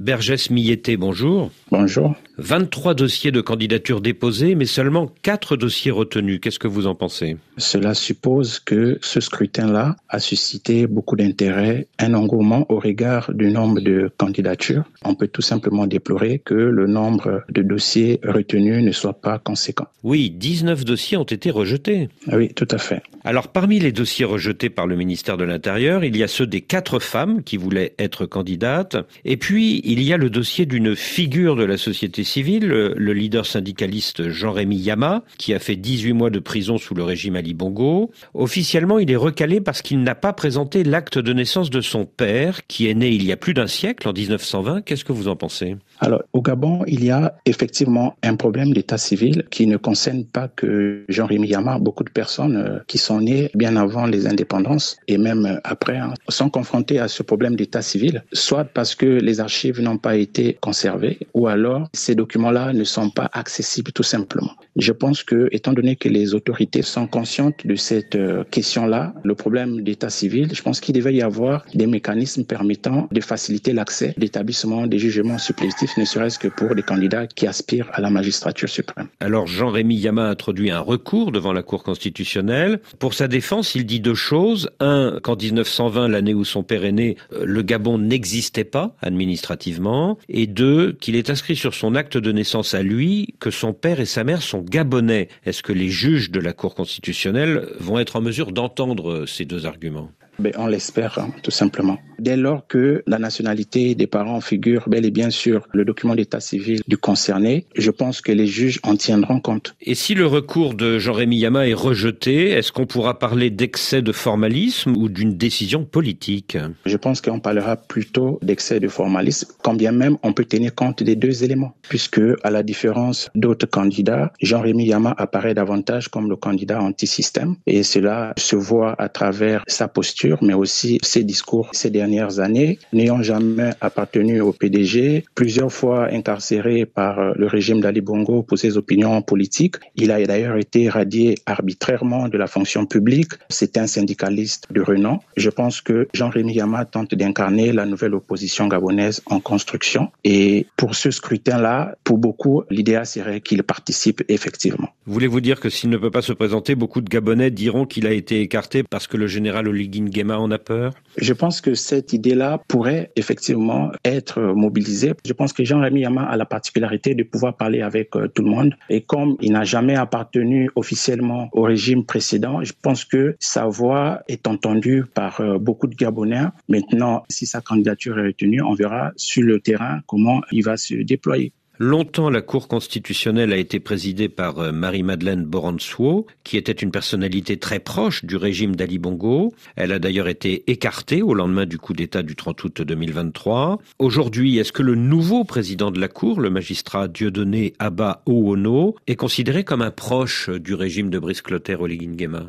Bergès Milletté, bonjour. Bonjour. 23 dossiers de candidature déposés, mais seulement 4 dossiers retenus. Qu'est-ce que vous en pensez? Cela suppose que ce scrutin-là a suscité beaucoup d'intérêt, un engouement au regard du nombre de candidatures. On peut tout simplement déplorer que le nombre de dossiers retenus ne soit pas conséquent. Oui, 19 dossiers ont été rejetés. Oui, tout à fait. Alors, parmi les dossiers rejetés par le ministère de l'Intérieur, il y a ceux des 4 femmes qui voulaient être candidates. Et puis, il y a le dossier d'une figure de la société civile, le leader syndicaliste Jean-Rémy Yama, qui a fait 18 mois de prison sous le régime Ali Bongo. Officiellement, il est recalé parce qu'il n'a pas présenté l'acte de naissance de son père, qui est né il y a plus d'un siècle, en 1920. Qu'est-ce que vous en pensez? Alors, au Gabon, il y a effectivement un problème d'état civil qui ne concerne pas que Jean-Rémy Yama. Beaucoup de personnes qui sont nées bien avant les indépendances et même après sont confrontées à ce problème d'état civil, soit parce que les archives n'ont pas été conservées ou alors ces documents-là ne sont pas accessibles tout simplement. Je pense que, étant donné que les autorités sont conscientes de cette question-là, le problème d'état civil, je pense qu'il devait y avoir des mécanismes permettant de faciliter l'accès d'établissements, des jugements supplétifs, ne serait-ce que pour les candidats qui aspirent à la magistrature suprême. Alors Jean-Rémy Yama a introduit un recours devant la Cour constitutionnelle. Pour sa défense, il dit 2 choses. 1, qu'en 1920, l'année où son père est né, le Gabon n'existait pas administrativement. Et 2, qu'il est inscrit sur son acte de naissance à lui que son père et sa mère sont gabonais. Est-ce que les juges de la Cour constitutionnelle vont être en mesure d'entendre ces 2 arguments? On l'espère, tout simplement. Dès lors que la nationalité des parents figure bel et bien sur le document d'état civil du concerné, je pense que les juges en tiendront compte. Et si le recours de Jean-Rémy Yama est rejeté, est-ce qu'on pourra parler d'excès de formalisme ou d'une décision politique? Je pense qu'on parlera plutôt d'excès de formalisme, quand bien même on peut tenir compte des 2 éléments, puisque à la différence d'autres candidats, Jean-Rémy Yama apparaît davantage comme le candidat anti-système et cela se voit à travers sa posture, mais aussi ses discours ces dernières années, n'ayant jamais appartenu au PDG, plusieurs fois incarcéré par le régime d'Ali Bongo pour ses opinions politiques. Il a d'ailleurs été radié arbitrairement de la fonction publique. C'est un syndicaliste de renom. Je pense que Jean-Rémy Yama tente d'incarner la nouvelle opposition gabonaise en construction. Et pour ce scrutin-là, pour beaucoup, l'idéal serait qu'il participe effectivement. Voulez-vous dire que s'il ne peut pas se présenter, beaucoup de Gabonais diront qu'il a été écarté parce que le général Oligui Nguema en a peur? Je pense que cette idée-là pourrait effectivement être mobilisée. Je pense que Jean-Rémy Yama a la particularité de pouvoir parler avec tout le monde. Et comme il n'a jamais appartenu officiellement au régime précédent, je pense que sa voix est entendue par beaucoup de Gabonais. Maintenant, si sa candidature est retenue, on verra sur le terrain comment il va se déployer. Longtemps, la Cour constitutionnelle a été présidée par Marie-Madeleine Boransuo, qui était une personnalité très proche du régime d'Ali Bongo. Elle a d'ailleurs été écartée au lendemain du coup d'État du 30 août 2023. Aujourd'hui, est-ce que le nouveau président de la Cour, le magistrat Dieudonné Abba Oono, est considéré comme un proche du régime de Brice Clotaire Oligui Nguema?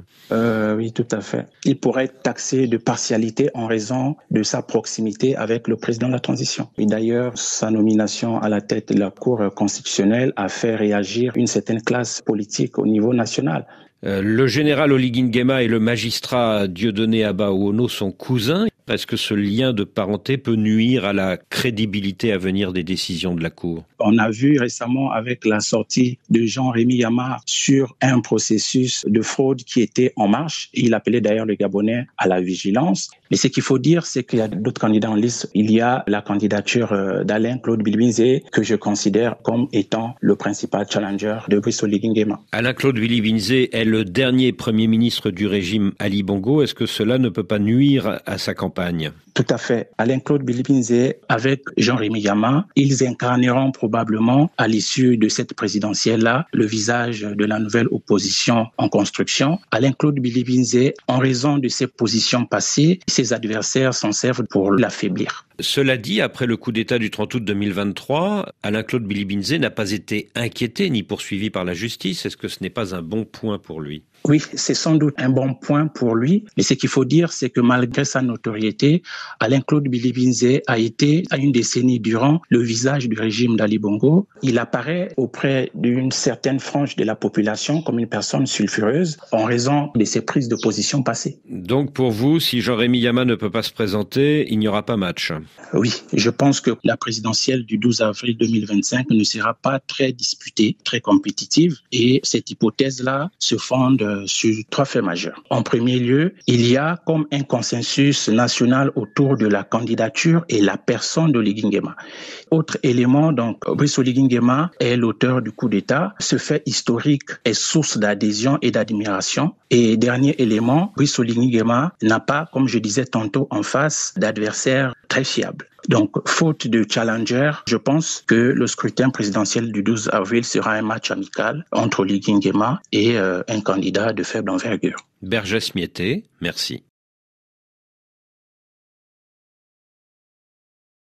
Oui, tout à fait. Il pourrait être taxé de partialité en raison de sa proximité avec le président de la transition. Et d'ailleurs, sa nomination à la tête de la Cour constitutionnelle a fait réagir une certaine classe politique au niveau national. Le général Oligui Nguema et le magistrat Dieudonné Abba Oono sont cousins. Est-ce que ce lien de parenté peut nuire à la crédibilité à venir des décisions de la Cour? On a vu récemment avec la sortie de Jean-Rémy Yama sur un processus de fraude qui était en marche. Il appelait d'ailleurs les Gabonais à la vigilance. Mais ce qu'il faut dire, c'est qu'il y a d'autres candidats en liste. Il y a la candidature d'Alain-Claude Bilibinzé, que je considère comme étant le principal challenger de Brice Oligui Nguema. Alain-Claude Bilibinzé est le dernier Premier ministre du régime Ali Bongo. Est-ce que cela ne peut pas nuire à sa campagne? Tout à fait. Alain-Claude Bilibinzé avec Jean-Rémy Yama, ils incarneront probablement à l'issue de cette présidentielle-là le visage de la nouvelle opposition en construction. Alain-Claude Bilibinzé, en raison de ses positions passées, ses adversaires s'en servent pour l'affaiblir. Cela dit, après le coup d'État du 30 août 2023, Alain-Claude Bilibinzé n'a pas été inquiété ni poursuivi par la justice. Est-ce que ce n'est pas un bon point pour lui? Oui, c'est sans doute un bon point pour lui. Mais ce qu'il faut dire, c'est que malgré sa notoriété, Alain-Claude Bilibinzé a été, à une décennie durant, le visage du régime d'Ali Bongo. Il apparaît auprès d'une certaine frange de la population comme une personne sulfureuse en raison de ses prises de position passées. Donc pour vous, si Jean-Rémy Yama ne peut pas se présenter, il n'y aura pas match? Oui, je pense que la présidentielle du 12 avril 2025 ne sera pas très disputée, très compétitive, et cette hypothèse-là se fonde sur 3 faits majeurs. En premier lieu, il y a comme un consensus national autour de la candidature et la personne d'Oligui Nguema. Autre élément, donc, Brice Oligui Nguema est l'auteur du coup d'État. Ce fait historique est source d'adhésion et d'admiration. Et dernier élément, Brice Oligui Nguema n'a pas, comme je disais tantôt, en face d'adversaires très fiables. Donc, faute de challenger, je pense que le scrutin présidentiel du 12 avril sera un match amical entre Oligui Nguema et un candidat de faible envergure. Bergès Mietté, merci.